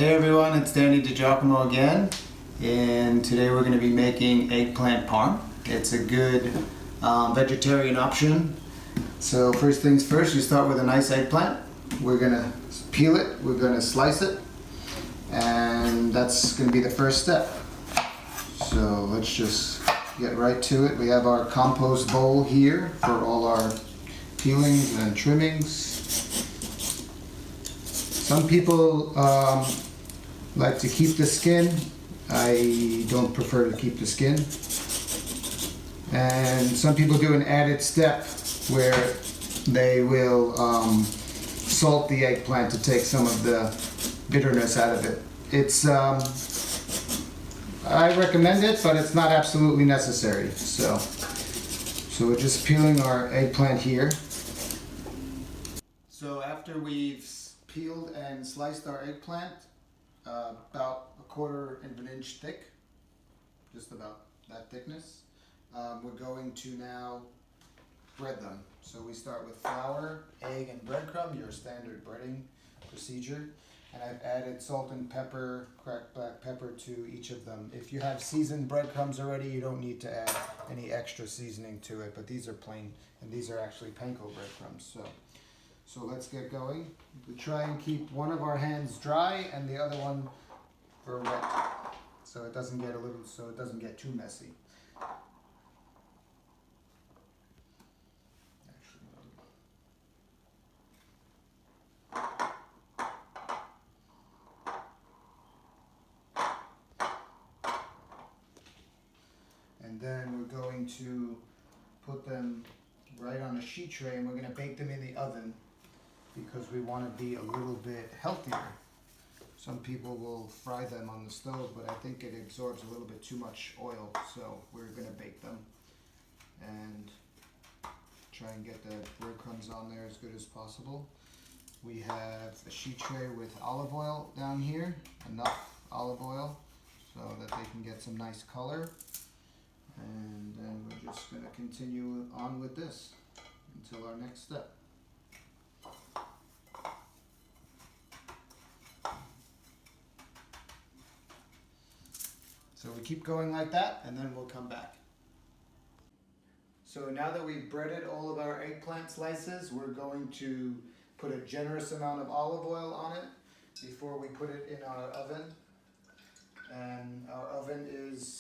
Hey everyone, it's Danny DiGiacomo again, and today we're going to be making eggplant parm. It's a good vegetarian option. So first things first, you start with a nice eggplant. We're going to peel it, we're going to slice it, and that's going to be the first step. So let's just get right to it. We have our compost bowl here for all our peelings and trimmings. Some people like to keep the skin. I don't prefer to keep the skin. And some people do an added step where they will salt the eggplant to take some of the bitterness out of it. It's I recommend it, but it's not absolutely necessary. So we're just peeling our eggplant here. So after we've peeled and sliced our eggplant, about 1/4 of an inch thick, just about that thickness, we're going to now bread them. So we start with flour, egg, and breadcrumb, your standard breading procedure. And I've added salt and pepper, cracked black pepper to each of them. If you have seasoned breadcrumbs already, you don't need to add any extra seasoning to it, but these are plain, and these are actually panko breadcrumbs. So let's get going. We try and keep one of our hands dry and the other one for wet, so it doesn't get too messy. And then we're going to put them right on a sheet tray, and we're going to bake them in the oven because we want to be a little bit healthier. Some people will fry them on the stove, but I think it absorbs a little bit too much oil, so we're going to bake them and try and get the breadcrumbs on there as good as possible. We have a sheet tray with olive oil down here, enough olive oil so that they can get some nice color. And then we're just going to continue on with this until our next step. So we keep going like that, and then we'll come back. So now that we've breaded all of our eggplant slices, we're going to put a generous amount of olive oil on it before we put it in our oven. And our oven is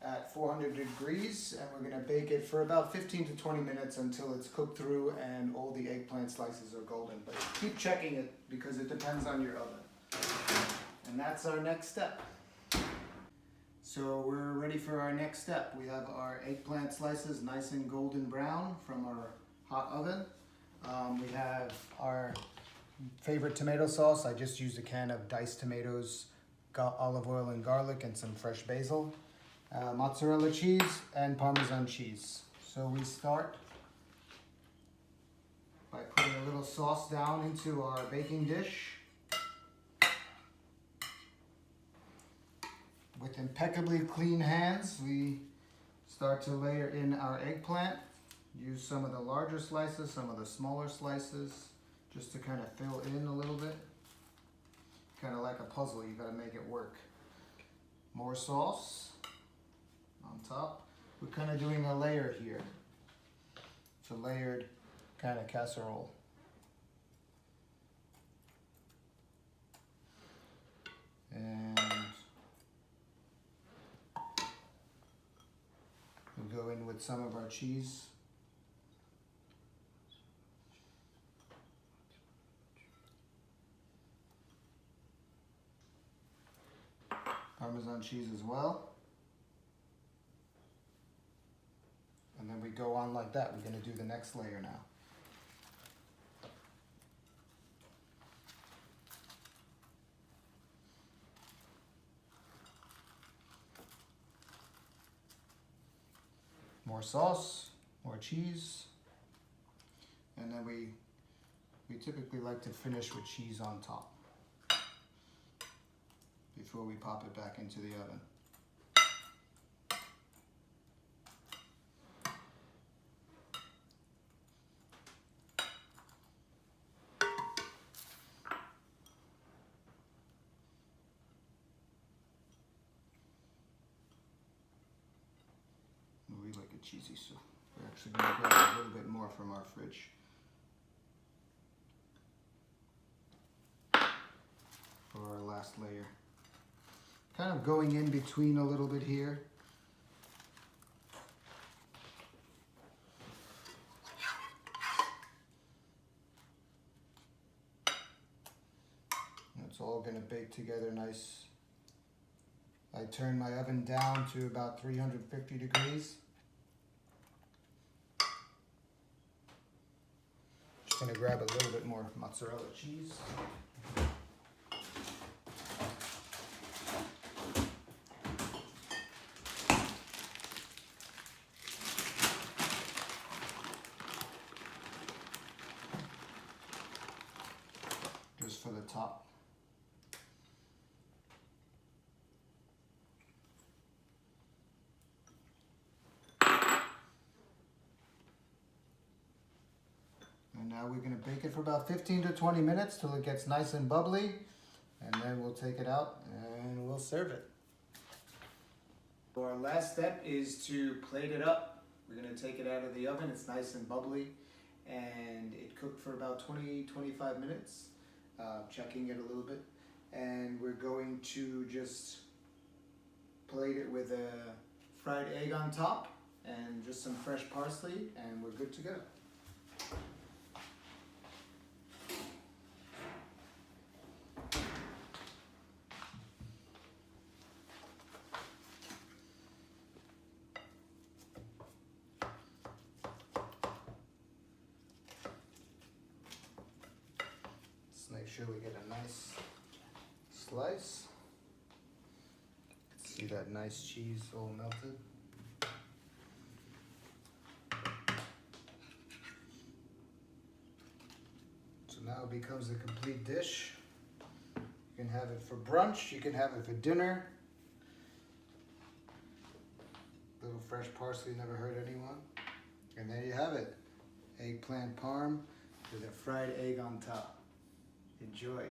at 400 degrees, and we're going to bake it for about 15 to 20 minutes until it's cooked through and all the eggplant slices are golden. But keep checking it because it depends on your oven. And that's our next step. So we're ready for our next step. We have our eggplant slices nice and golden brown from our hot oven. We have our favorite tomato sauce. I just used a can of diced tomatoes, olive oil and garlic, and some fresh basil. Mozzarella cheese and Parmesan cheese. So we start by putting a little sauce down into our baking dish. With impeccably clean hands, we start to layer in our eggplant. Use some of the larger slices, some of the smaller slices, just to kind of fill in a little bit. Kind of like a puzzle, you got to make it work. More sauce on top. We're kind of doing a layer here. It's a layered kind of casserole. And we'll go in with some of our cheese. Parmesan cheese as well. And then we go on like that. We're going to do the next layer now. More sauce, more cheese. And then we typically like to finish with cheese on top before we pop it back into the oven. cheesy, so we're actually going to grab a little bit more from our fridge. For our last layer. Kind of going in between a little bit here. It's all going to bake together nice. I turn my oven down to about 350 degrees. Just going to grab a little bit more mozzarella cheese. Just for the top. And now we're going to bake it for about 15 to 20 minutes till it gets nice and bubbly, and then we'll take it out and we'll serve it. So our last step is to plate it up. We're going to take it out of the oven. It's nice and bubbly, and it cooked for about 20-25 minutes, checking it a little bit, and we're going to just plate it with a fried egg on top and just some fresh parsley, and we're good to go. Make sure we get a nice slice. See that nice cheese all melted. So now it becomes a complete dish. You can have it for brunch, you can have it for dinner. Little fresh parsley never hurt anyone. And there you have it. Eggplant parm with a fried egg on top. Enjoy.